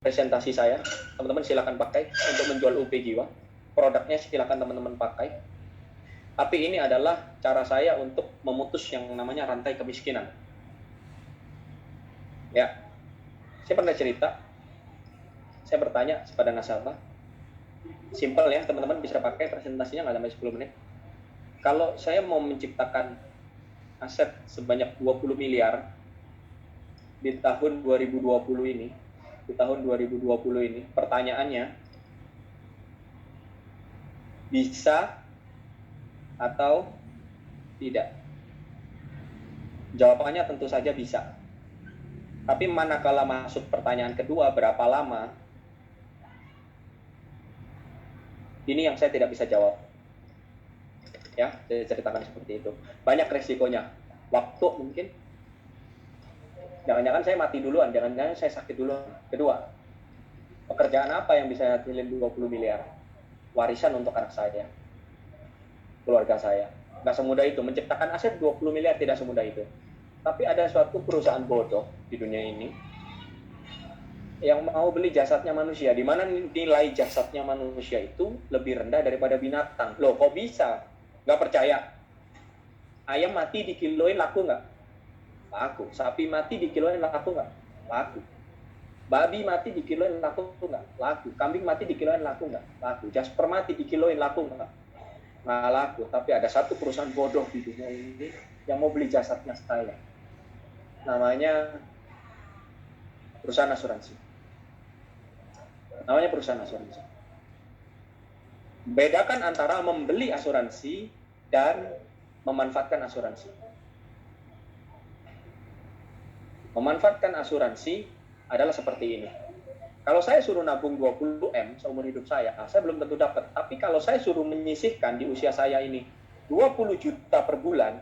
presentasi saya, teman-teman silakan pakai untuk menjual UP Jiwa. Produknya silakan teman-teman pakai. Tapi ini adalah cara saya untuk memutus yang namanya rantai kemiskinan. Ya, saya pernah cerita, saya bertanya kepada nasabah, simple ya, teman-teman bisa pakai, presentasinya nggak sampai 10 menit. Kalau saya mau menciptakan aset sebanyak 20 miliar di tahun 2020 ini, pertanyaannya, bisa atau tidak? Jawabannya tentu saja bisa. Tapi manakala masuk pertanyaan kedua, berapa lama? Ini yang saya tidak bisa jawab. Ya, saya ceritakan seperti itu. Banyak resikonya. Waktu mungkin. Jangan-jangan saya mati duluan, jangan-jangan saya sakit duluan. Kedua, pekerjaan apa yang bisa hasilin 20 miliar? Warisan untuk anak saya, keluarga saya. Nggak semudah itu. Menciptakan aset 20 miliar tidak semudah itu. Tapi ada suatu perusahaan bodoh di dunia ini yang mau beli jasadnya manusia, di mana nilai jasadnya manusia itu lebih rendah daripada binatang. Loh, kok bisa? Nggak percaya? Ayam mati dikiloin laku nggak? Laku. Sapi mati dikiloin laku nggak? Laku. Babi mati dikiloin laku nggak? Laku. Kambing mati dikiloin laku nggak? Laku. Jasper mati dikiloin laku nggak? Nggak laku. Tapi ada satu perusahaan bodoh di dunia ini yang mau beli jasadnya saya. Namanya perusahaan asuransi. Bedakan antara membeli asuransi dan memanfaatkan asuransi. Memanfaatkan asuransi adalah seperti ini. Kalau saya suruh nabung 20M seumur hidup saya belum tentu dapat. Tapi kalau saya suruh menyisihkan di usia saya ini 20 juta per bulan,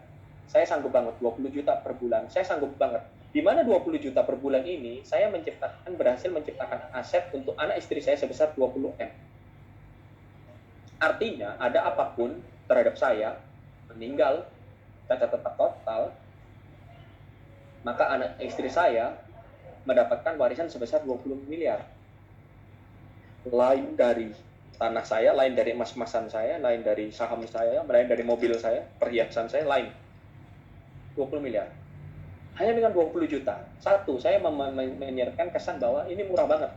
saya sanggup banget. 20 juta per bulan, saya sanggup banget. Di mana 20 juta per bulan ini, saya berhasil menciptakan aset untuk anak istri saya sebesar 20M. Artinya, ada apapun terhadap saya, meninggal, cacat total, maka anak istri saya mendapatkan warisan sebesar 20 miliar. Lain dari tanah saya, lain dari emas-emasan saya, lain dari saham saya, lain dari mobil saya, perhiasan saya, lain. 20 miliar. Hanya dengan 20 juta. Satu, saya menyiarkan kesan bahwa ini murah banget.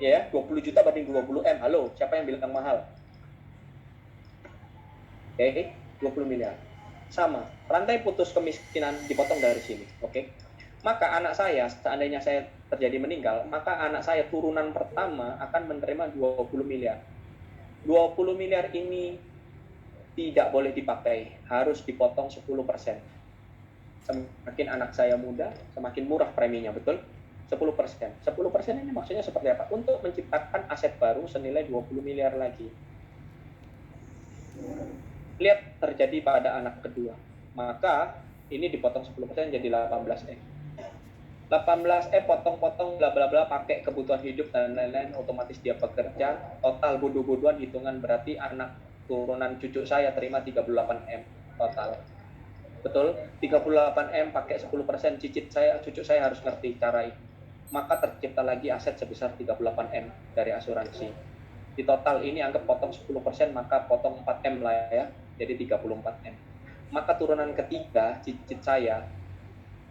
Ya, 20 juta banding 20M. Halo, siapa yang bilang mahal? Oke, 20 miliar. Sama, rantai putus kemiskinan dipotong dari sini. Oke. Maka anak saya, seandainya saya terjadi meninggal, maka anak saya turunan pertama akan menerima 20 miliar. 20 miliar ini tidak boleh dipakai, harus dipotong 10%. Semakin anak saya muda, semakin murah preminya, betul? 10%. 10% ini maksudnya seperti apa? Untuk menciptakan aset baru senilai 20 miliar lagi. Lihat terjadi pada anak kedua. Maka ini dipotong 10% jadi 18M. 18E potong-potong bla bla bla pakai kebutuhan hidup dan lain-lain, otomatis dia bekerja, total bodoh-bodohan hitungan berarti anak turunan cucu saya terima 38M total. Betul, 38M pakai 10%, cucu saya harus ngerti cara itu. Maka tercipta lagi aset sebesar 38M dari asuransi. Di total ini anggap potong 10%, maka potong 4M lah ya, jadi 34M. Maka turunan ketiga cicit saya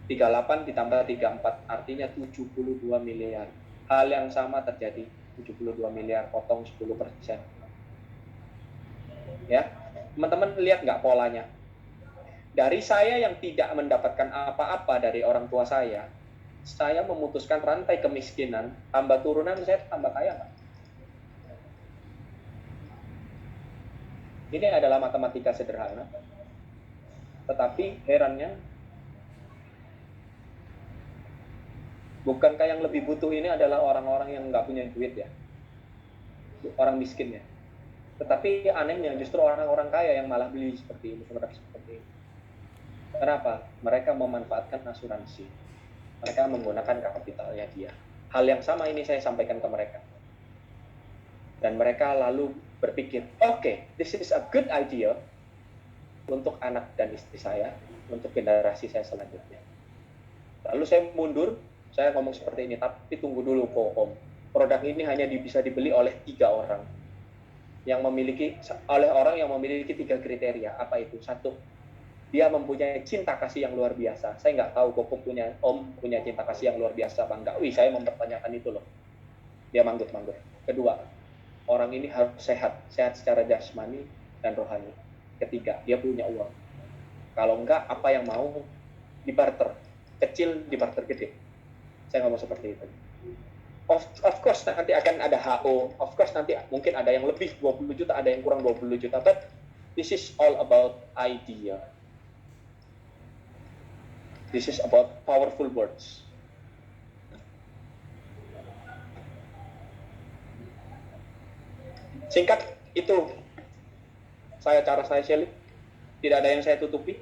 38 ditambah 34, artinya 72 miliar. Hal yang sama terjadi, 72 miliar potong 10%. Ya, teman-teman lihat nggak polanya? Dari saya yang tidak mendapatkan apa-apa dari orang tua saya memutuskan rantai kemiskinan, tambah turunan saya tambah kaya nggak? Ini adalah matematika sederhana. Tetapi herannya, bukankah yang lebih butuh ini adalah orang-orang yang nggak punya duit ya? Orang miskin ya. Tetapi anehnya justru orang-orang kaya yang malah beli seperti ini, produk seperti ini. Kenapa? Mereka memanfaatkan asuransi. Mereka menggunakan kapitalnya dia. Hal yang sama ini saya sampaikan ke mereka. Dan mereka lalu berpikir, oke, this is a good idea untuk anak dan istri saya, untuk generasi saya selanjutnya. Lalu saya mundur, Saya ngomong seperti ini, tapi tunggu dulu kok Om. Produk ini hanya bisa dibeli oleh 3 orang. Oleh orang yang memiliki 3 kriteria. Apa itu? 1, dia mempunyai cinta kasih yang luar biasa. Saya nggak tahu kok Om punya cinta kasih yang luar biasa apa enggak. Saya mempertanyakan itu loh. Dia manggut-manggut. Kedua, orang ini harus sehat secara jasmani dan rohani. Ketiga, dia punya uang. Kalau enggak, apa yang mau dibarter? Kecil dibarter gede. Saya ngomong seperti itu. Of course nanti akan ada HO, of course nanti mungkin ada yang lebih 20 juta, ada yang kurang 20 juta, but this is all about idea. This is about powerful words. Singkat itu cara saya sharing, tidak ada yang saya tutupi.